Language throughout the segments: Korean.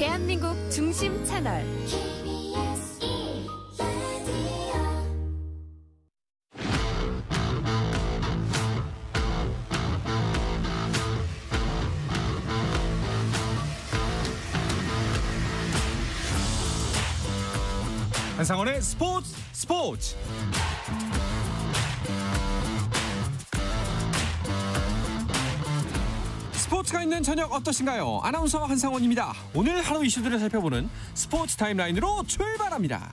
대한민국 중심 채널 한상원의 스포츠. 스포츠가 있는 저녁 어떠신가요? 아나운서 한상원입니다. 오늘 하루 이슈들을 살펴보는 스포츠 타임라인으로 출발합니다.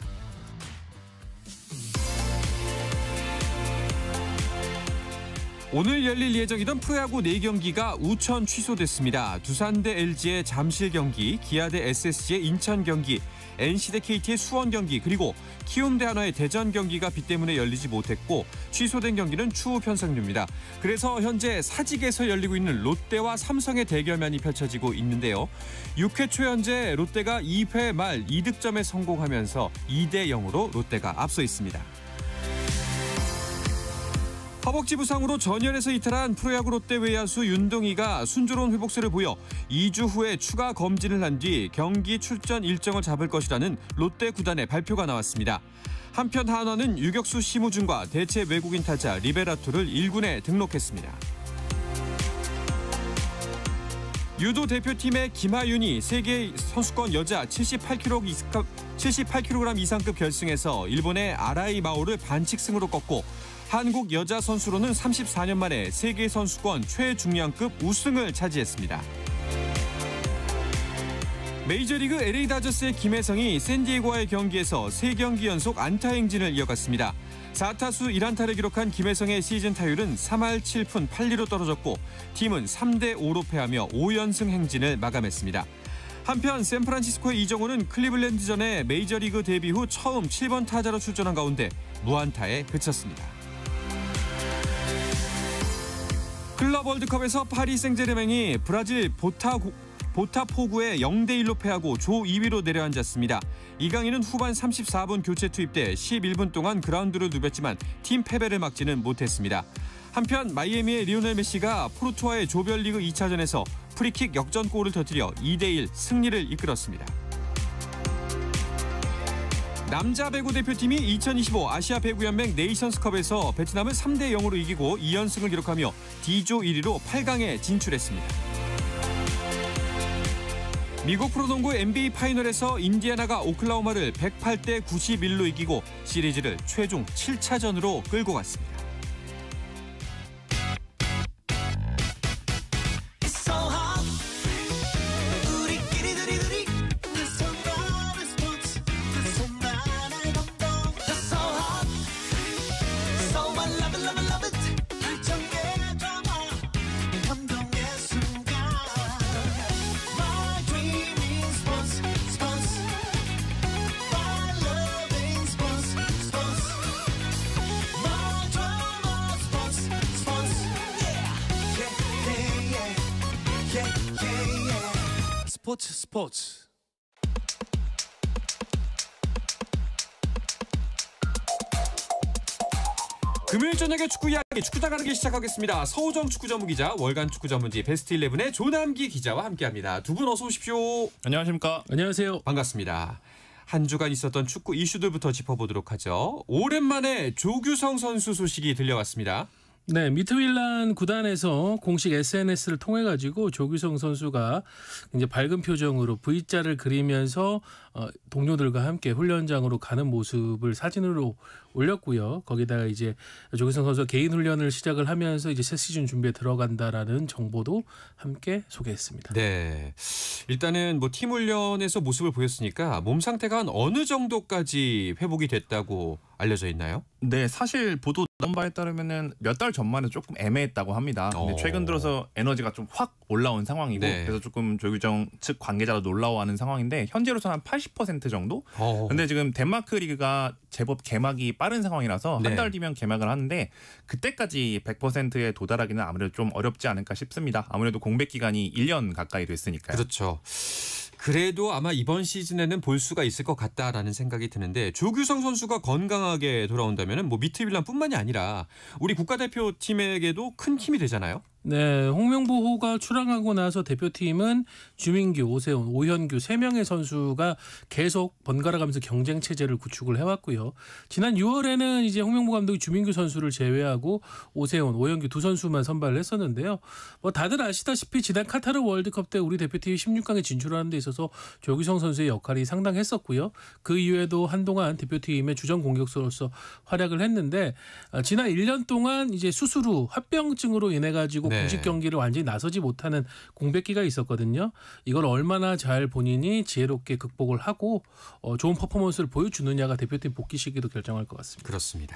오늘 열릴 예정이던 프로야구 4경기가 우천 취소됐습니다. 두산 대 LG의 잠실 경기, 기아 대 SSG의 인천 경기, NC 대 KT의 수원 경기, 그리고 키움 대 한화의 대전 경기가 비 때문에 열리지 못했고 취소된 경기는 추후 편성됩니다. 그래서 현재 사직에서 열리고 있는 롯데와 삼성의 대결만이 펼쳐지고 있는데요. 6회 초 현재 롯데가 2회 말 2득점에 성공하면서 2대 0으로 롯데가 앞서 있습니다. 허벅지 부상으로 전열에서 이탈한 프로야구 롯데 외야수 윤동희가 순조로운 회복세를 보여 2주 후에 추가 검진을 한 뒤 경기 출전 일정을 잡을 것이라는 롯데 구단의 발표가 나왔습니다. 한편 한화는 유격수 심우준과 대체 외국인 타자 리베라토를 1군에 등록했습니다. 유도 대표팀의 김하윤이 세계 선수권 여자 78kg 이상급 결승에서 일본의 아라이 마오를 반칙승으로 꺾고 한국 여자 선수로는 34년 만에 세계 선수권 최중량급 우승을 차지했습니다. 메이저리그 LA 다저스의 김혜성이 샌디에고와의 경기에서 3경기 연속 안타 행진을 이어갔습니다. 4타수 1안타를 기록한 김혜성의 시즌 타율은 3할 7푼 8리로 떨어졌고 팀은 3대 5로 패하며 5연승 행진을 마감했습니다. 한편 샌프란시스코의 이정우는 클리블랜드전에 메이저리그 데뷔 후 처음 7번 타자로 출전한 가운데 무안타에 그쳤습니다. 클럽 월드컵에서 파리 생제르맹이 브라질 보타포구에 0대1로 패하고 조 2위로 내려앉았습니다. 이강인은 후반 34분 교체 투입돼 11분 동안 그라운드를 누볐지만 팀 패배를 막지는 못했습니다. 한편 마이애미의 리오넬 메시가 포르투와의 조별리그 2차전에서 프리킥 역전골을 터뜨려 2대1 승리를 이끌었습니다. 남자 배구 대표팀이 2025 아시아 배구연맹 네이션스컵에서 베트남을 3대 0으로 이기고 2연승을 기록하며 D조 1위로 8강에 진출했습니다. 미국 프로농구 NBA 파이널에서 인디애나가 오클라호마를 108대 91로 이기고 시리즈를 최종 7차전으로 끌고 갔습니다. 스포츠. 금요일 저녁에 축구 이야기 축구장 가르기 시작하겠습니다. 서우정 축구 전문 기자, 월간 축구 전문지 베스트 11의 조남기 기자와 함께합니다. 두 분 어서 오십시오. 안녕하십니까? 안녕하세요. 반갑습니다. 한 주간 있었던 축구 이슈들부터 짚어보도록 하죠. 오랜만에 조규성 선수 소식이 들려왔습니다. 네, 미트윌란 구단에서 공식 SNS를 통해 가지고 조규성 선수가 이제 밝은 표정으로 V자를 그리면서 동료들과 함께 훈련장으로 가는 모습을 사진으로 올렸고요. 거기다가 이제 조규성 선수가 개인 훈련을 시작을 하면서 이제 새 시즌 준비에 들어간다라는 정보도 함께 소개했습니다. 네, 일단은 뭐 팀 훈련에서 모습을 보였으니까 몸 상태가 한 어느 정도까지 회복이 됐다고 알려져 있나요? 네, 사실 보도 나온 바에 따르면은 몇 달 전만에 조금 애매했다고 합니다. 근데 최근 들어서 에너지가 좀 확 올라온 상황이고 네. 그래서 조금 조규정 측 관계자도 놀라워하는 상황인데 현재로서는 한 80% 정도? 근데 지금 덴마크 리그가 제법 개막이 빠른 상황이라서 네. 한 달 뒤면 개막을 하는데 그때까지 100%에 도달하기는 아무래도 좀 어렵지 않을까 싶습니다. 아무래도 공백 기간이 1년 가까이 됐으니까요. 그렇죠. 그래도 아마 이번 시즌에는 볼 수가 있을 것 같다라는 생각이 드는데 조규성 선수가 건강하게 돌아온다면 뭐 미트윌란뿐만이 아니라 우리 국가대표팀에게도 큰 힘이 되잖아요. 네, 홍명보호가 출항하고 나서 대표팀은 주민규, 오세훈, 오현규 3명의 선수가 계속 번갈아가면서 경쟁 체제를 구축을 해왔고요. 지난 6월에는 이제 홍명보 감독이 주민규 선수를 제외하고 오세훈, 오현규 두 선수만 선발을 했었는데요. 뭐 다들 아시다시피 지난 카타르 월드컵 때 우리 대표팀이 16강에 진출하는 데 있어서 조규성 선수의 역할이 상당했었고요. 그 이후에도 한동안 대표팀의 주전 공격수로서 활약을 했는데 지난 1년 동안 이제 수술 후 합병증으로 인해 가지고 공식 경기를 완전히 나서지 못하는 공백기가 있었거든요. 이걸 얼마나 잘 본인이 지혜롭게 극복을 하고 좋은 퍼포먼스를 보여주느냐가 대표팀 복귀 시기도 결정할 것 같습니다. 그렇습니다.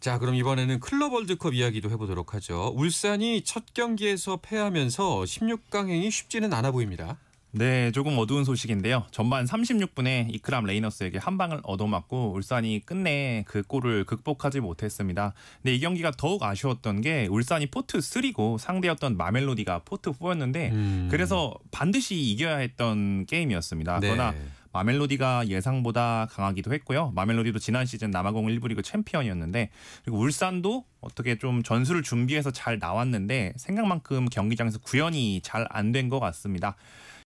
자, 그럼 이번에는 클럽 월드컵 이야기도 해보도록 하죠. 울산이 첫 경기에서 패하면서 16강행이 쉽지는 않아 보입니다. 네, 조금 어두운 소식인데요. 전반 36분에 이크람 레이너스에게 한 방을 얻어맞고 울산이 끝내 그 골을 극복하지 못했습니다. 근데 이 경기가 더욱 아쉬웠던 게 울산이 포트 3고 상대였던 마멜로디가 포트 4였는데 그래서 반드시 이겨야 했던 게임이었습니다. 네. 그러나 마멜로디가 예상보다 강하기도 했고요. 마멜로디도 지난 시즌 남아공 1부 리그 챔피언이었는데 그리고 울산도 어떻게 좀 전술을 준비해서 잘 나왔는데 생각만큼 경기장에서 구현이 잘 안 된 것 같습니다.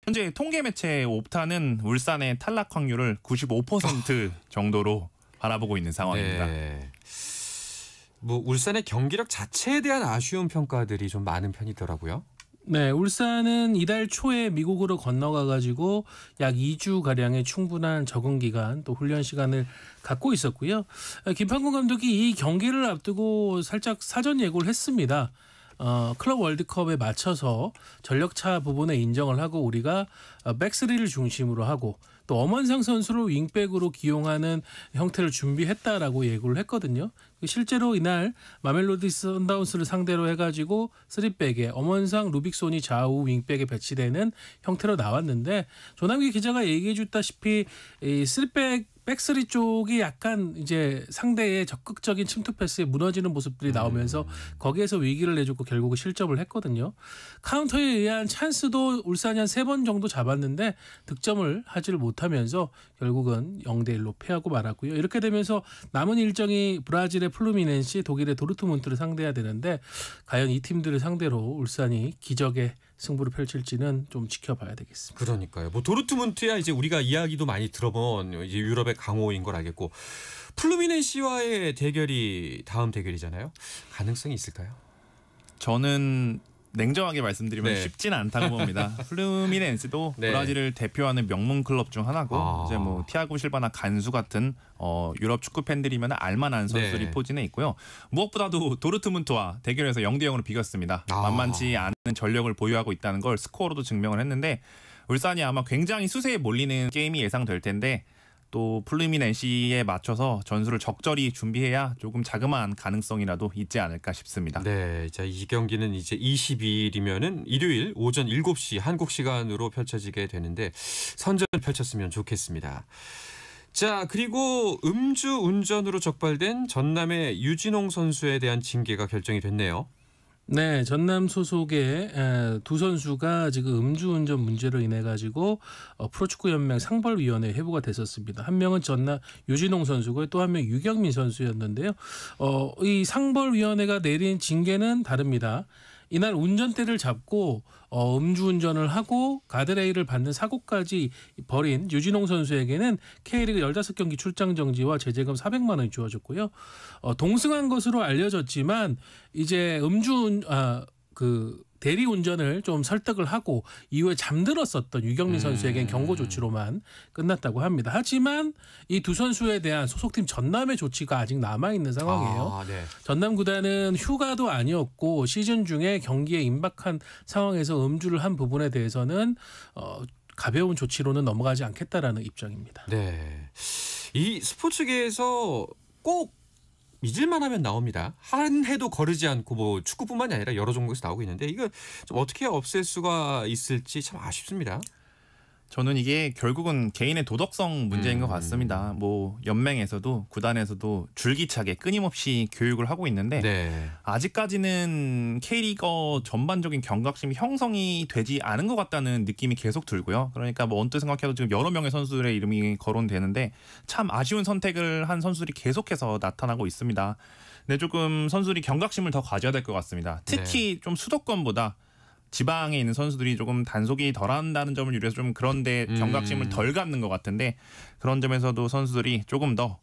현재 통계 매체 옵타는 울산의 탈락 확률을 95% 정도로 바라보고 있는 상황입니다. 네. 뭐 울산의 경기력 자체에 대한 아쉬운 평가들이 좀 많은 편이더라고요. 네, 울산은 이달 초에 미국으로 건너가 가지고 약 2주 가량의 충분한 적응 기간 또 훈련 시간을 갖고 있었고요. 김판곤 감독이 이 경기를 앞두고 살짝 사전 예고를 했습니다. 클럽 월드컵에 맞춰서 전력차 부분에 인정을 하고 우리가 백스리를 중심으로 하고 또 엄원상 선수를 윙백으로 기용하는 형태를 준비했다라고 예고를 했거든요. 실제로 이날 마멜로디 선다운스를 상대로 해가지고 3백에 엄원상, 루빅손이 좌우 윙백에 배치되는 형태로 나왔는데 조남기 기자가 얘기해 줬다시피 이 3백 백스리 쪽이 약간 이제 상대의 적극적인 침투 패스에 무너지는 모습들이 나오면서 거기에서 위기를 내줬고 결국은 실점을 했거든요. 카운터에 의한 찬스도 울산이 한 3번 정도 잡았는데 득점을 하지를 못하면서 결국은 0대1로 패하고 말았고요. 이렇게 되면서 남은 일정이 브라질의 플루미넨시, 독일의 도르트문트를 상대해야 되는데 과연 이 팀들을 상대로 울산이 기적의 승부를 펼칠지는 좀 지켜봐야 되겠습니다. 그러니까요. 뭐 도르트문트야 이제 우리가 이야기도 많이 들어본 이제 유럽의 강호인 걸 알겠고 플루미넨시와의 대결이 다음 대결이잖아요. 가능성이 있을까요? 저는 냉정하게 말씀드리면 네. 쉽지는 않다고 봅니다. 플루미넨스도 네. 브라질을 대표하는 명문 클럽 중 하나고 이제 뭐 티아고 실바나 간수 같은 유럽 축구 팬들이면 알만한 선수들이 네. 포진해 있고요. 무엇보다도 도르트문트와 대결에서 0대0으로 비겼습니다. 만만치 않은 전력을 보유하고 있다는 걸 스코어로도 증명을 했는데 울산이 아마 굉장히 수세에 몰리는 게임이 예상될 텐데 또 플루미넨시에 맞춰서 전술을 적절히 준비해야 조금 자그마한 가능성이라도 있지 않을까 싶습니다. 네, 자, 이 경기는 이제 22일이면은 일요일 오전 7시 한국 시간으로 펼쳐지게 되는데 선전을 펼쳤으면 좋겠습니다. 자, 그리고 음주 운전으로 적발된 전남의 유진홍 선수에 대한 징계가 결정이 됐네요. 네, 전남 소속의 두 선수가 지금 음주운전 문제로 인해 가지고 프로축구연맹 상벌위원회에 회부가 됐었습니다. 한 명은 전남 유진홍 선수고 또 한 명 유경민 선수였는데요. 이 상벌위원회가 내린 징계는 다릅니다. 이날 운전대를 잡고 음주운전을 하고 가드레일을 받는 사고까지 벌인 유진홍 선수에게는 K리그 15경기 출장 정지와 제재금 400만 원이 주어졌고요. 동승한 것으로 알려졌지만 이제 대리운전을 좀 설득을 하고 이후에 잠들었었던 유경민 선수에겐 경고 조치로만 끝났다고 합니다. 하지만 이 두 선수에 대한 소속팀 전남의 조치가 아직 남아있는 상황이에요. 네. 전남 구단은 휴가도 아니었고 시즌 중에 경기에 임박한 상황에서 음주를 한 부분에 대해서는 가벼운 조치로는 넘어가지 않겠다라는 입장입니다. 네, 이 스포츠계에서 꼭 잊을만 하면 나옵니다. 한 해도 거르지 않고 뭐 축구뿐만이 아니라 여러 종목에서 나오고 있는데 이거 좀 어떻게 없앨 수가 있을지 참 아쉽습니다. 저는 이게 결국은 개인의 도덕성 문제인 것 같습니다. 뭐 연맹에서도 구단에서도 줄기차게 끊임없이 교육을 하고 있는데 네. 아직까지는 K리그 전반적인 경각심이 형성이 되지 않은 것 같다는 느낌이 계속 들고요. 그러니까 뭐 언뜻 생각해도 지금 여러 명의 선수들의 이름이 거론되는데 참 아쉬운 선택을 한 선수들이 계속해서 나타나고 있습니다. 근데 조금 선수들이 경각심을 더 가져야 될 것 같습니다. 특히 좀 수도권보다 지방에 있는 선수들이 조금 단속이 덜한다는 점을 유리해서 좀 그런데 경각심을 덜 갖는 것 같은데 그런 점에서도 선수들이 조금 더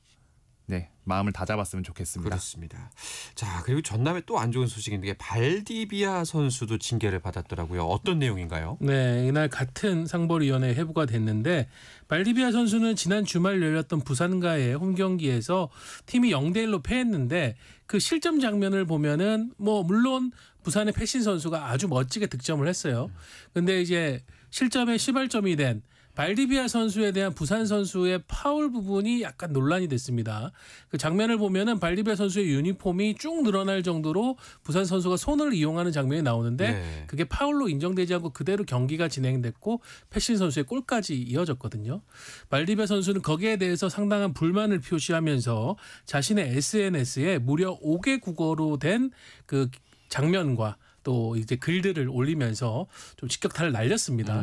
마음을 다잡았으면 좋겠습니다. 그렇습니다. 자, 그리고 전남에 또 안 좋은 소식인데 발디비아 선수도 징계를 받았더라고요. 어떤 내용인가요? 네, 이날 같은 상벌위원회에 회부가 됐는데 발디비아 선수는 지난 주말 열렸던 부산과의 홈 경기에서 팀이 0대1로 패했는데 그 실점 장면을 보면은 물론 부산의 패신 선수가 아주 멋지게 득점을 했어요. 근데 이제 실점의 시발점이 된 발디비아 선수에 대한 부산 선수의 파울 부분이 약간 논란이 됐습니다. 그 장면을 보면은 발디비아 선수의 유니폼이 쭉 늘어날 정도로 부산 선수가 손을 이용하는 장면이 나오는데 그게 파울로 인정되지 않고 그대로 경기가 진행됐고 패신 선수의 골까지 이어졌거든요. 발디비아 선수는 거기에 대해서 상당한 불만을 표시하면서 자신의 SNS에 무려 5개 국어로 된 그 장면과 또 이제 글들을 올리면서 좀 직격탄을 날렸습니다.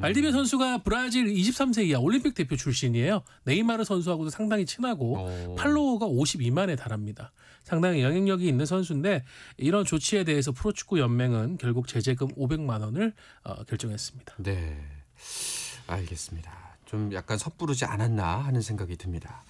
발디비아 선수가 브라질 23세 이하 올림픽 대표 출신이에요. 네이마르 선수하고도 상당히 친하고 팔로워가 52만에 달합니다. 상당히 영향력이 있는 선수인데 이런 조치에 대해서 프로축구 연맹은 결국 제재금 500만 원을 결정했습니다. 네, 알겠습니다. 좀 약간 섣부르지 않았나 하는 생각이 듭니다.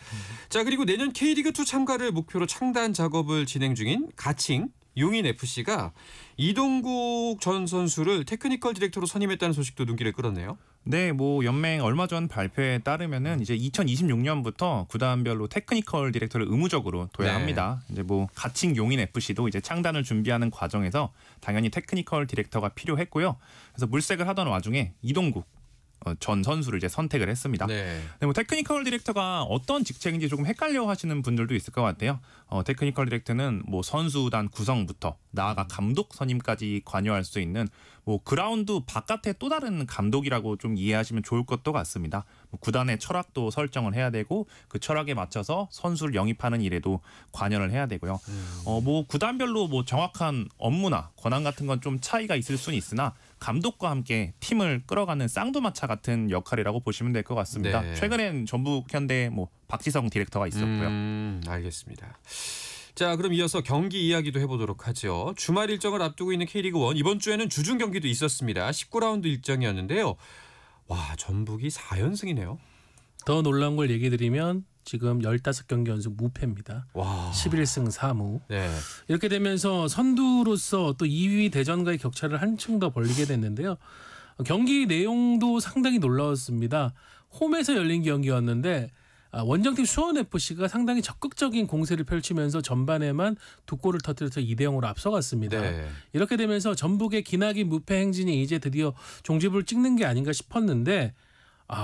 자, 그리고 내년 K리그2 참가를 목표로 창단 작업을 진행 중인 가칭 용인FC가 이동국 전 선수를 테크니컬 디렉터로 선임했다는 소식도 눈길을 끌었네요. 네, 연맹 얼마 전 발표에 따르면은 이제 2026년부터 구단별로 테크니컬 디렉터를 의무적으로 둬야 합니다. 이제 가칭 용인FC도 이제 창단을 준비하는 과정에서 당연히 테크니컬 디렉터가 필요했고요. 그래서 물색을 하던 와중에 이동국 전 선수를 이제 선택을 했습니다. 네. 테크니컬 디렉터가 어떤 직책인지 조금 헷갈려 하시는 분들도 있을 것 같아요. 테크니컬 디렉터는 선수단 구성부터 나아가 감독 선임까지 관여할 수 있는 그라운드 바깥의 또 다른 감독이라고 좀 이해하시면 좋을 것도 같습니다. 구단의 철학도 설정을 해야 되고 그 철학에 맞춰서 선수를 영입하는 일에도 관여를 해야 되고요. 구단별로 정확한 업무나 권한 같은 건 좀 차이가 있을 수는 있으나 감독과 함께 팀을 끌어가는 쌍두마차 같은 역할이라고 보시면 될 것 같습니다. 네. 최근엔 전북 현대 박지성 디렉터가 있었고요. 알겠습니다. 자, 그럼 이어서 경기 이야기도 해보도록 하죠. 주말 일정을 앞두고 있는 K리그1 이번 주에는 주중 경기도 있었습니다. 19라운드 일정이었는데요. 와, 전북이 4연승이네요. 더 놀라운 걸 얘기 드리면 지금 15경기 연속 무패입니다. 와. 11승 4무. 네. 이렇게 되면서 선두로서 또 2위 대전과의 격차를 한층 더 벌리게 됐는데요. 경기 내용도 상당히 놀라웠습니다. 홈에서 열린 경기였는데 원정팀 수원FC가 상당히 적극적인 공세를 펼치면서 전반에만 2골을 터뜨려서 2대0으로 앞서갔습니다. 네. 이렇게 되면서 전북의 기나긴 무패 행진이 이제 드디어 종지부를 찍는 게 아닌가 싶었는데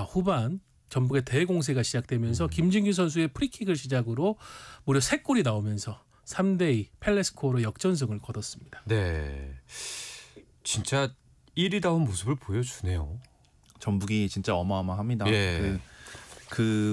후반 전북의 대공세가 시작되면서 김진규 선수의 프리킥을 시작으로 무려 3골이 나오면서 3대2 펠레스코어로 역전승을 거뒀습니다. 네, 진짜 1위다운 모습을 보여주네요. 전북이 진짜 어마어마합니다. 예.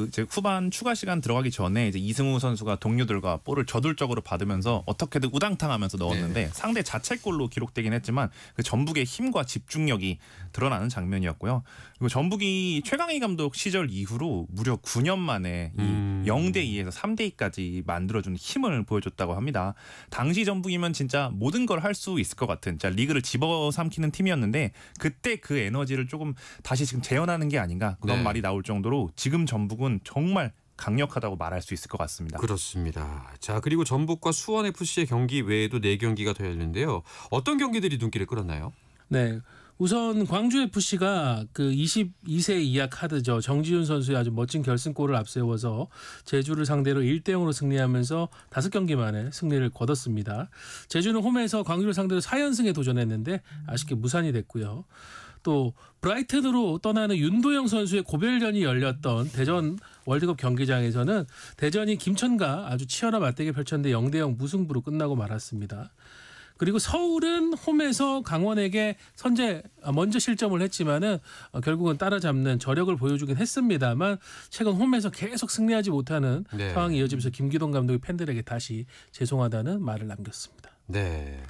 이제 후반 추가 시간 들어가기 전에 이제 이승우 선수가 동료들과 볼을 저돌적으로 받으면서 어떻게든 우당탕하면서 넣었는데 상대 자책골로 기록되긴 했지만 그 전북의 힘과 집중력이 드러나는 장면이었고요. 그리고 전북이 최강희 감독 시절 이후로 무려 9년 만에 이 0대2에서 3대2까지 만들어준 힘을 보여줬다고 합니다. 당시 전북이면 진짜 모든 걸 할 수 있을 것 같은 리그를 집어삼키는 팀이었는데 그때 그 에너지를 조금 다시 지금 재현하는 게 아닌가 그런 말이 나올 정도로 지금 전북은 정말 강력하다고 말할 수 있을 것 같습니다. 그렇습니다. 자, 그리고 전북과 수원FC의 경기 외에도 4경기가 더 열렸는데요. 어떤 경기들이 눈길을 끌었나요? 네. 우선 광주FC가 그 22세 이하 카드죠. 정지훈 선수의 아주 멋진 결승골을 앞세워서 제주를 상대로 1대0으로 승리하면서 5경기 만에 승리를 거뒀습니다. 제주는 홈에서 광주를 상대로 4연승에 도전했는데 아쉽게 무산이 됐고요. 또 브라이튼으로 떠나는 윤도영 선수의 고별전이 열렸던 대전 월드컵 경기장에서는 대전이 김천과 아주 치열한 맞대결 펼쳤는데 0대0 무승부로 끝나고 말았습니다. 그리고 서울은 홈에서 강원에게 먼저 실점을 했지만은 결국은 따라잡는 저력을 보여주긴 했습니다만 최근 홈에서 계속 승리하지 못하는 상황이 이어지면서 김기동 감독이 팬들에게 다시 죄송하다는 말을 남겼습니다. 네.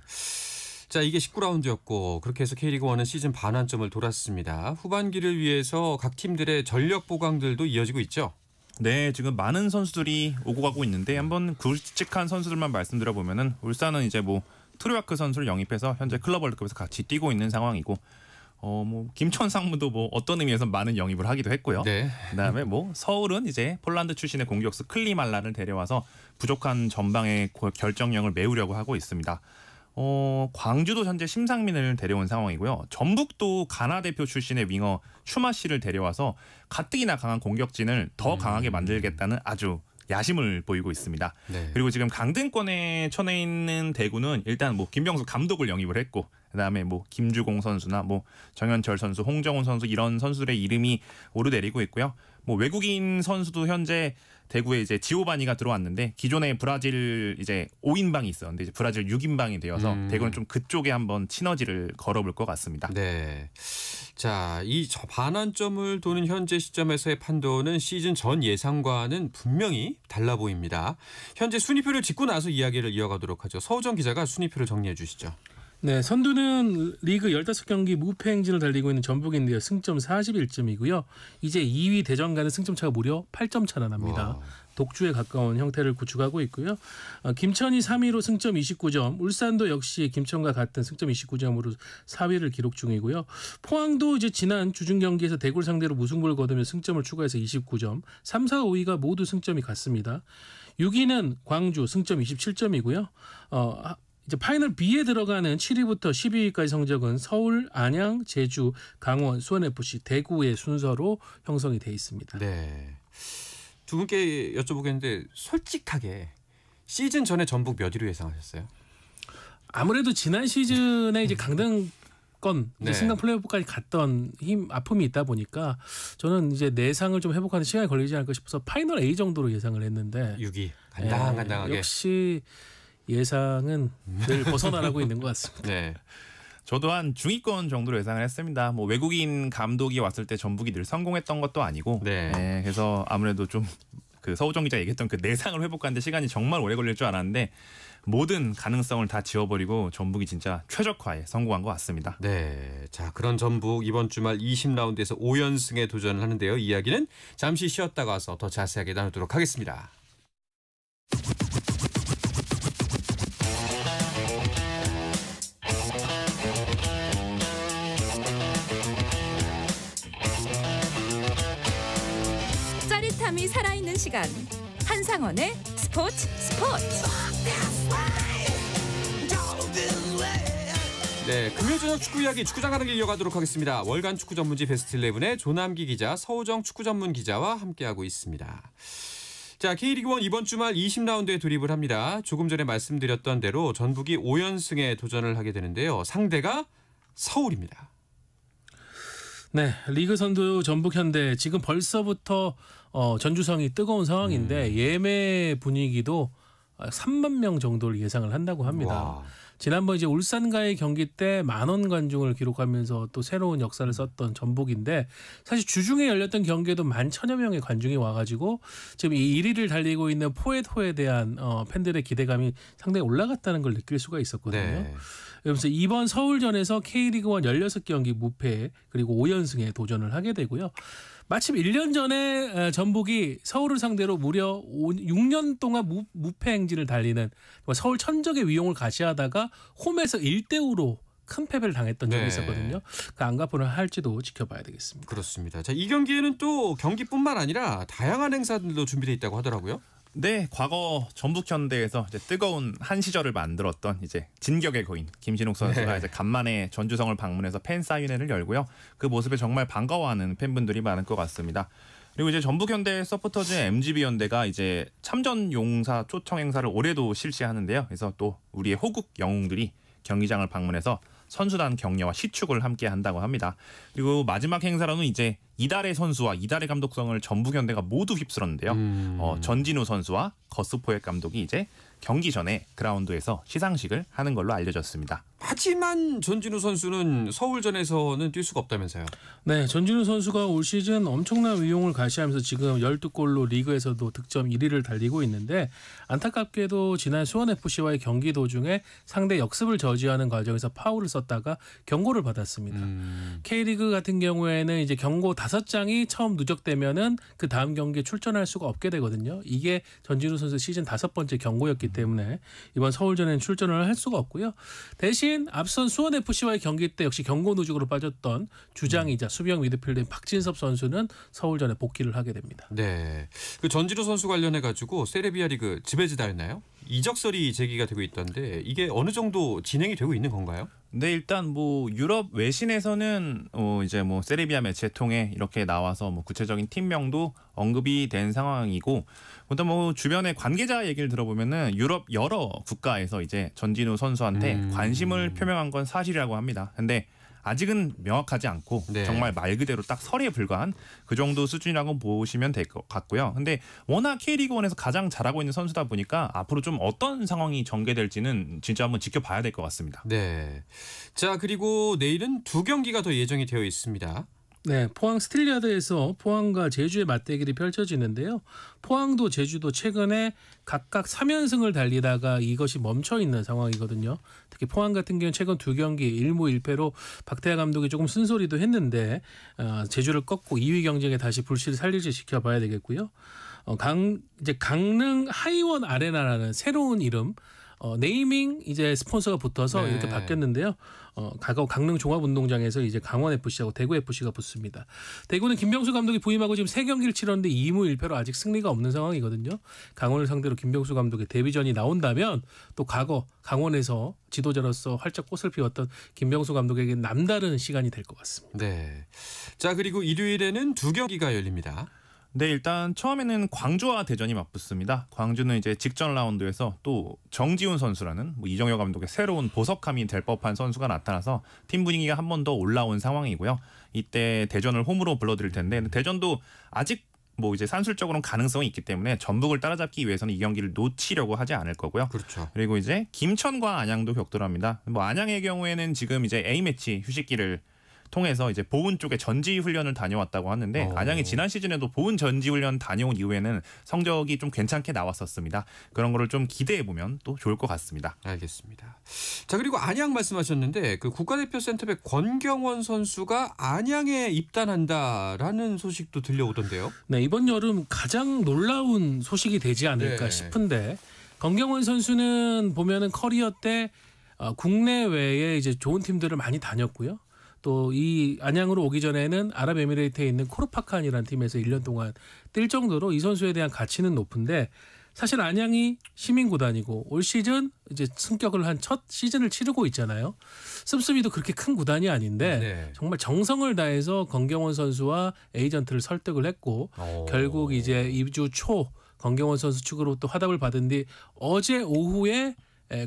자, 이게 19라운드였고 그렇게 해서 K리그1은 시즌 반환점을 돌았습니다. 후반기를 위해서 각 팀들의 전력 보강들도 이어지고 있죠. 네, 지금 많은 선수들이 오고 가고 있는데 한번 굵직한 선수들만 말씀드려 보면은 울산은 이제 뭐 트루아크 선수를 영입해서 현재 클럽 월드컵에서 같이 뛰고 있는 상황이고 뭐 김천 상무도 뭐 어떤 의미에서 많은 영입을 하기도 했고요. 네. 그다음에 뭐 서울은 이제 폴란드 출신의 공격수 클리말라를 데려와서 부족한 전방의 결정력을 메우려고 하고 있습니다. 광주도 현재 심상민을 데려온 상황이고요. 전북도 가나 대표 출신의 윙어 슈마시를 데려와서 가뜩이나 강한 공격진을 더 강하게 만들겠다는 아주 야심을 보이고 있습니다. 네. 그리고 지금 강등권에 처해 있는 대구는 일단 뭐 김병수 감독을 영입을 했고 그다음에 뭐 김주공 선수나 뭐 정현철 선수, 홍정훈 선수 이런 선수들의 이름이 오르내리고 있고요. 뭐 외국인 선수도 현재 대구에 이제 지오바니가 들어왔는데 기존에 브라질 이제 5인방이 있었는데 이제 브라질 6인방이 되어서 대구는 좀 그쪽에 한번 시너지를 걸어볼 것 같습니다. 네. 자, 이 반환점을 도는 현재 시점에서의 판도는 시즌 전 예상과는 분명히 달라 보입니다. 현재 순위표를 짚고 나서 이야기를 이어가도록 하죠. 서우정 기자가 순위표를 정리해 주시죠. 네, 선두는 리그 15경기 무패 행진을 달리고 있는 전북인데요. 승점 41점이고요. 이제 2위 대전과는 승점 차가 무려 8점 차나 납니다. 독주에 가까운 형태를 구축하고 있고요. 김천이 3위로 승점 29점, 울산도 역시 김천과 같은 승점 29점으로 4위를 기록 중이고요. 포항도 이제 지난 주중 경기에서 대구를 상대로 무승부를 거두며 승점을 추가해서 29점, 3, 4, 5위가 모두 승점이 같습니다. 6위는 광주 승점 27점이고요. 이제 파이널 B에 들어가는 7위부터 12위까지 성적은 서울, 안양, 제주, 강원, 수원FC, 대구의 순서로 형성이 돼 있습니다. 네. 두 분께 여쭤보겠는데 솔직하게 시즌 전에 전북 몇 위로 예상하셨어요? 아무래도 지난 시즌에 이제 강등권 네. 승강 플레이오프까지 갔던 아픔이 있다 보니까 저는 이제 내상을 좀 회복하는 시간이 걸리지 않을까 싶어서 파이널 A 정도로 예상을 했는데 6위 간당간당하게. 역시 예상은 늘 벗어나고 있는 것 같습니다. 네. 저도 한 중위권 정도로 예상을 했습니다. 뭐 외국인 감독이 왔을 때 전북이 늘 성공했던 것도 아니고, 네. 그래서 아무래도 좀 그 서우정 기자 얘기했던 그 내상을 회복하는데 시간이 정말 오래 걸릴 줄 알았는데 모든 가능성을 다 지워버리고 전북이 진짜 최적화에 성공한 것 같습니다. 네. 자, 그런 전북 이번 주말 20라운드에서 5연승에 도전을 하는데요. 이야기는 잠시 쉬었다가 와서 더 자세하게 나누도록 하겠습니다. 짜릿함이 살아있는 시간. 한상원의 스포츠. 네, 금요일 저녁 축구 이야기 축구장 가는 길 이어가도록 하겠습니다. 월간 축구 전문지 베스트 11의 조남기 기자, 서우정 축구 전문 기자와 함께하고 있습니다. 자, K리그1 이번 주말 20라운드에 돌입을 합니다. 조금 전에 말씀드렸던 대로 전북이 5연승에 도전을 하게 되는데요. 상대가 서울입니다. 네, 리그 선두 전북 현대 지금 벌써부터 전주성이 뜨거운 상황인데 예매 분위기도 3만 명 정도를 예상을 한다고 합니다. 와. 지난번 이제 울산과의 경기 때 10,000 관중을 기록하면서 또 새로운 역사를 썼던 전북인데 사실 주중에 열렸던 경기에도 11,000여 명의 관중이 와가지고 지금 이 1위를 달리고 있는 포에토에 대한 팬들의 기대감이 상당히 올라갔다는 걸 느낄 수가 있었거든요. 네. 그래서 이번 서울전에서 K리그1 16경기 무패 그리고 5연승에 도전을 하게 되고요. 마침 1년 전에 전북이 서울을 상대로 무려 6년 동안 무패 행진을 달리는 서울 천적의 위용을 가시하다가 홈에서 1대5로 큰 패배를 당했던 적이 네. 있었거든요. 그 안가포를 할지도 지켜봐야 되겠습니다. 그렇습니다. 자, 이 경기에는 또 경기뿐만 아니라 다양한 행사들도 준비되어 있다고 하더라고요. 네, 과거 전북 현대에서 이제 뜨거운 한 시절을 만들었던 이제 진격의 거인 김신욱 선수가 네. 이제 간만에 전주성을 방문해서 팬 사인회를 열고요. 그 모습에 정말 반가워하는 팬분들이 많을 것 같습니다. 그리고 이제 전북 현대 서포터즈 MGB 현대가 이제 참전 용사 초청 행사를 올해도 실시하는데요. 그래서 또 우리의 호국 영웅들이 경기장을 방문해서 선수단 격려와 시축을 함께 한다고 합니다. 그리고 마지막 행사로는 이제 이달의 선수와 이달의 감독성을 전북 현대가 모두 휩쓸었는데요. 전진우 선수와 거스포획 감독이 이제 경기 전에 그라운드에서 시상식을 하는 걸로 알려졌습니다. 하지만 전진우 선수는 서울전에서는 뛸 수가 없다면서요. 네, 전진우 선수가 올 시즌 엄청난 위용을 가시하면서 지금 12골로 리그에서도 득점 1위를 달리고 있는데 안타깝게도 지난 수원FC와의 경기 도중에 상대 역습을 저지하는 과정에서 파울을 썼다가 경고를 받았습니다. K리그 같은 경우에는 이제 경고 5장이 처음 누적되면은 그 다음 경기에 출전할 수가 없게 되거든요. 이게 전진우 선수 시즌 5번째 경고였기 때문에 이번 서울전에는 출전을 할 수가 없고요. 대신 앞선 수원FC와의 경기 때 역시 경고 누적으로 빠졌던 주장이자 수비형 미드필더인 박진섭 선수는 서울전에 복귀를 하게 됩니다. 네, 그 전진우 선수 관련해 가지고 세르비아 리그 지배지다였나요? 이적설이 제기가 되고 있던데 이게 어느 정도 진행이 되고 있는 건가요? 네, 일단 뭐 유럽 외신에서는 이제 뭐 세르비아 매체 통해 이렇게 나와서 뭐 구체적인 팀명도 언급이 된 상황이고, 또 뭐 주변의 관계자 얘기를 들어보면은 유럽 여러 국가에서 이제 전진우 선수한테 관심을 표명한 건 사실이라고 합니다. 근데 아직은 명확하지 않고 네. 정말 말 그대로 딱 설에 불과한 그 정도 수준이라고 보시면 될 것 같고요. 근데 워낙 K리그1에서 가장 잘하고 있는 선수다 보니까 앞으로 좀 어떤 상황이 전개될지는 진짜 한번 지켜봐야 될 것 같습니다. 네. 자, 그리고 내일은 2경기가 더 예정이 되어 있습니다. 네, 포항 스틸리아드에서 포항과 제주의 맞대결이 펼쳐지는데요. 포항도 제주도 최근에 각각 3연승을 달리다가 이것이 멈춰 있는 상황이거든요. 특히 포항 같은 경우는 최근 2경기 1무 1패로 박태하 감독이 조금 쓴소리도 했는데 제주를 꺾고 2위 경쟁에 다시 불씨를 살릴지 지켜봐야 되겠고요. 이제 강릉 하이원 아레나라는 새로운 이름. 네이밍 이제 스폰서가 붙어서 네. 이렇게 바뀌었는데요. 과거 강릉 종합운동장에서 이제 강원FC하고 대구FC가 붙습니다. 대구는 김병수 감독이 부임하고 지금 3경기를 치렀는데 2무 1패로 아직 승리가 없는 상황이거든요. 강원을 상대로 김병수 감독의 데뷔전이 나온다면 또 과거 강원에서 지도자로서 활짝 꽃을 피웠던 김병수 감독에게 남다른 시간이 될 것 같습니다. 네. 자, 그리고 일요일에는 2경기가 열립니다. 네, 일단 처음에는 광주와 대전이 맞붙습니다. 광주는 이제 직전 라운드에서 또 정지훈 선수라는 뭐 이정효 감독의 새로운 보석함이 될 법한 선수가 나타나서 팀 분위기가 한 번 더 올라온 상황이고요. 이때 대전을 홈으로 불러드릴 텐데 대전도 아직 뭐 이제 산술적으로는 가능성이 있기 때문에 전북을 따라잡기 위해서는 이 경기를 놓치려고 하지 않을 거고요. 그렇죠. 그리고 이제 김천과 안양도 격돌합니다. 뭐 안양의 경우에는 지금 이제 A매치 휴식기를 통해서 이제 보은 쪽에 전지 훈련을 다녀왔다고 하는데 안양이 지난 시즌에도 보은 전지 훈련 다녀온 이후에는 성적이 좀 괜찮게 나왔었습니다. 그런 거를 좀 기대해 보면 또 좋을 것 같습니다. 알겠습니다. 자, 그리고 안양 말씀하셨는데 그 국가대표 센터백 권경원 선수가 안양에 입단한다라는 소식도 들려오던데요. 네, 이번 여름 가장 놀라운 소식이 되지 않을까 네. 싶은데 권경원 선수는 보면은 커리어 때 국내외에 이제 좋은 팀들을 많이 다녔고요. 또 이 안양으로 오기 전에는 아랍에미레이트에 있는 코르파칸이라는 팀에서 1년 동안 뛸 정도로 이 선수에 대한 가치는 높은데 사실 안양이 시민구단이고 올 시즌 이제 승격을 한 첫 시즌을 치르고 있잖아요. 습습이도 그렇게 큰 구단이 아닌데 네. 정말 정성을 다해서 권경원 선수와 에이전트를 설득을 했고 결국 이제 2주 초 권경원 선수 측으로부터 화답을 받은 뒤 어제 오후에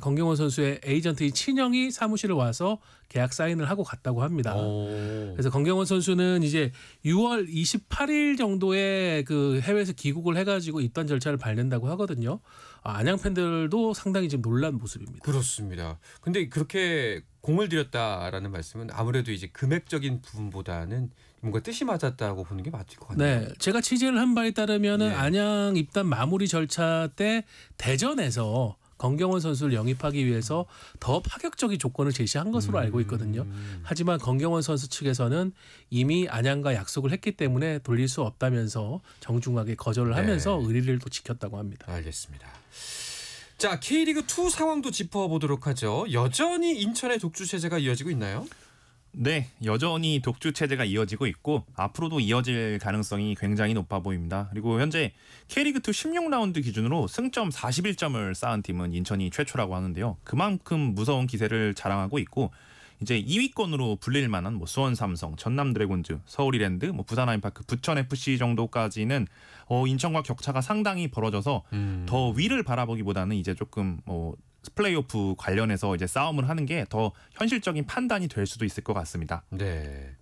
권경원 선수의 에이전트인 친형이 사무실에 와서 계약 사인을 하고 갔다고 합니다. 그래서 권경원 선수는 이제 6월 28일 정도에 그 해외에서 귀국을 해가지고 입단 절차를 밟는다고 하거든요. 안양 팬들도 상당히 지금 놀란 모습입니다. 그렇습니다. 근데 그렇게 공을 들였다라는 말씀은 아무래도 이제 금액적인 부분보다는 뭔가 뜻이 맞았다고 보는 게 맞을 것 같네요. 네, 제가 취재를 한 바에 따르면은 네. 안양 입단 마무리 절차 때 대전에서 권경원 선수를 영입하기 위해서 더 파격적인 조건을 제시한 것으로 알고 있거든요. 하지만 권경원 선수 측에서는 이미 안양과 약속을 했기 때문에 돌릴 수 없다면서 정중하게 거절을 하면서 네. 의리를 또 지켰다고 합니다. 알겠습니다. 자, K리그2 상황도 짚어보도록 하죠. 여전히 인천의 독주 체제가 이어지고 있나요? 네, 여전히 독주 체제가 이어지고 있고 앞으로도 이어질 가능성이 굉장히 높아 보입니다. 그리고 현재 K리그2 16라운드 기준으로 승점 41점을 쌓은 팀은 인천이 최초라고 하는데요. 그만큼 무서운 기세를 자랑하고 있고 이제 2위권으로 불릴 만한 뭐 수원 삼성, 전남 드래곤즈, 서울 이랜드, 뭐 부산 아이파크, 부천 FC 정도까지는 인천과 격차가 상당히 벌어져서 더 위를 바라보기보다는 이제 조금 뭐 플레이오프 관련해서 이제 싸움을 하는 게 더 현실적인 판단이 될 수도 있을 것 같습니다. 네.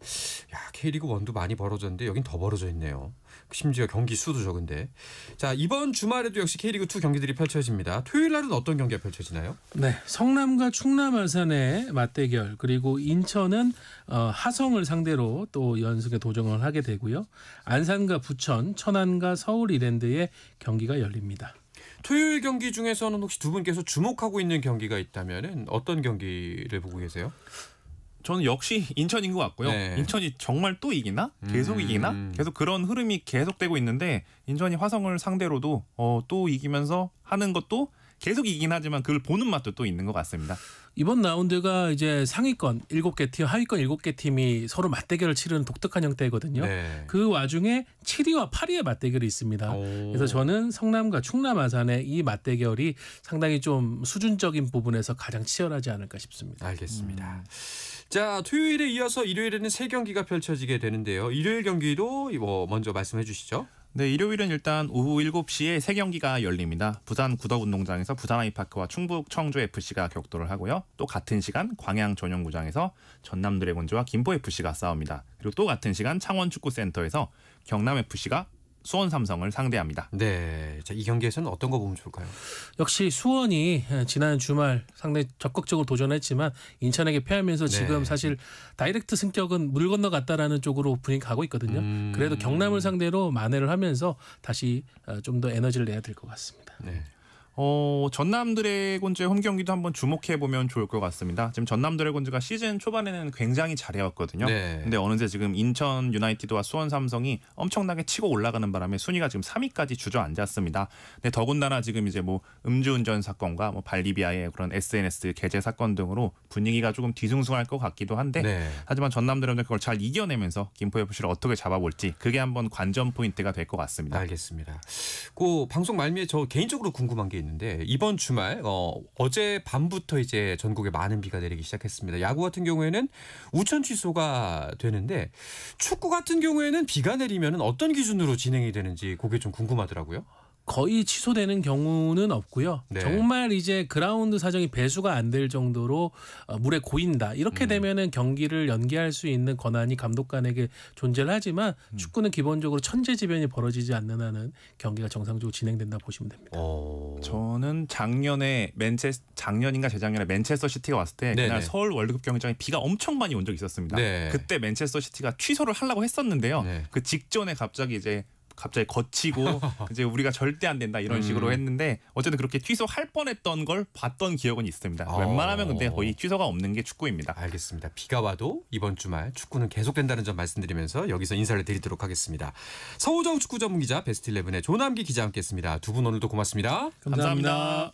야, K리그 1도 많이 벌어졌는데 여긴 더 벌어져 있네요. 심지어 경기 수도 적은데. 자, 이번 주말에도 역시 K리그 2 경기들이 펼쳐집니다. 토요일 날은 어떤 경기가 펼쳐지나요? 네, 성남과 충남 아산의 맞대결, 그리고 인천은 하성을 상대로 또 연승에 도전을 하게 되고요. 안산과 부천, 천안과 서울 이랜드의 경기가 열립니다. 토요일 경기 중에서는 혹시 두 분께서 주목하고 있는 경기가 있다면은 어떤 경기를 보고 계세요? 저는 역시 인천인 것 같고요. 네. 인천이 정말 또 이기나? 계속 이기나? 계속 그런 흐름이 계속되고 있는데 인천이 화성을 상대로도 또 이기면서 하는 것도 계속 이긴 하지만 그걸 보는 맛도 또 있는 것 같습니다. 이번 라운드가 이제 상위권 7개 팀, 하위권 7개 팀이 서로 맞대결을 치르는 독특한 형태거든요. 네. 그 와중에 7위와 8위의 맞대결이 있습니다. 그래서 저는 성남과 충남 아산의 이 맞대결이 상당히 좀 수준적인 부분에서 가장 치열하지 않을까 싶습니다. 알겠습니다. 자, 토요일에 이어서 일요일에는 세 경기가 펼쳐지게 되는데요. 일요일 경기도 먼저 말씀해 주시죠. 네, 일요일은 일단 오후 7시에 세 경기가 열립니다. 부산 구덕운동장에서 부산 아이파크와 충북 청주FC가 격돌을 하고요. 또 같은 시간 광양 전용구장에서 전남 드래곤즈와 김포FC가 싸웁니다. 그리고 또 같은 시간 창원축구센터에서 경남FC가 수원 삼성을 상대합니다. 네, 자, 이 경기에서는 어떤 거 보면 좋을까요? 역시 수원이 지난 주말 상당히 적극적으로 도전했지만 인천에게 패하면서 지금 사실 다이렉트 승격은 물 건너갔다라는 쪽으로 분위기 가고 있거든요. 그래도 경남을 상대로 만회를 하면서 다시 좀 더 에너지를 내야 될 것 같습니다. 네. 전남 드래곤즈의 홈 경기도 한번 주목해 보면 좋을 것 같습니다. 지금 전남 드래곤즈가 시즌 초반에는 굉장히 잘해왔거든요. 네. 근데 어느새 지금 인천 유나이티드와 수원 삼성이 엄청나게 치고 올라가는 바람에 순위가 지금 3위까지 주저앉았습니다. 근데 더군다나 지금 이제 음주운전 사건과 발리비아의 그런 SNS 게재 사건 등으로 분위기가 조금 뒤숭숭할 것 같기도 한데 하지만 전남 드래곤즈 그걸 잘 이겨내면서 김포FC를 어떻게 잡아볼지 그게 한번 관전 포인트가 될 것 같습니다. 알겠습니다. 그 방송 말미에 저 개인적으로 궁금한 게 있는데 이번 주말 어제 밤부터 이제 전국에 많은 비가 내리기 시작했습니다. 야구 같은 경우에는 우천 취소가 되는데 축구 같은 경우에는 비가 내리면 어떤 기준으로 진행이 되는지 그게 좀 궁금하더라고요. 거의 취소되는 경우는 없고요. 네. 정말 이제 그라운드 사정이 배수가 안 될 정도로 물에 고인다. 이렇게 되면은 경기를 연기할 수 있는 권한이 감독관에게 존재를 하지만 축구는 기본적으로 천재지변이 벌어지지 않는 한은 경기가 정상적으로 진행된다 보시면 됩니다. 저는 작년인가 재작년에 맨체스터 시티가 왔을 때 그날 서울 월드컵 경기장에 비가 엄청 많이 온 적이 있었습니다. 그때 맨체스터 시티가 취소를 하려고 했었는데요. 그 직전에 갑자기 거치고 이제 우리가 절대 안 된다 이런 식으로 했는데 어쨌든 그렇게 취소할 뻔했던 걸 봤던 기억은 있습니다. 웬만하면 근데 거의 취소가 없는 게 축구입니다. 알겠습니다. 비가 와도 이번 주말 축구는 계속된다는 점 말씀드리면서 여기서 인사를 드리도록 하겠습니다. 서우정 축구 전문 기자 베스트11의 조남기 기자와 함께했습니다. 두 분 오늘도 고맙습니다. 감사합니다.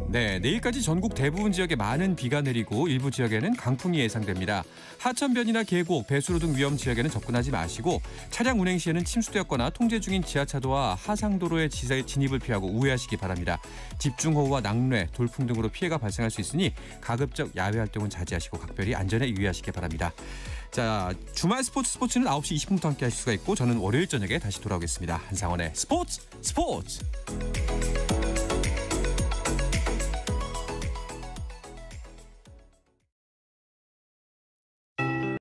네, 내일까지 전국 대부분 지역에 많은 비가 내리고 일부 지역에는 강풍이 예상됩니다. 하천변이나 계곡, 배수로 등 위험 지역에는 접근하지 마시고 차량 운행 시에는 침수되었거나 통제 중인 지하차도와 하상도로의 진입을 피하고 우회하시기 바랍니다. 집중호우와 낙뢰, 돌풍 등으로 피해가 발생할 수 있으니 가급적 야외 활동은 자제하시고 각별히 안전에 유의하시기 바랍니다. 자, 주말 스포츠는 9시 20분부터 함께 하실 수가 있고 저는 월요일 저녁에 다시 돌아오겠습니다. 한상원의 스포츠!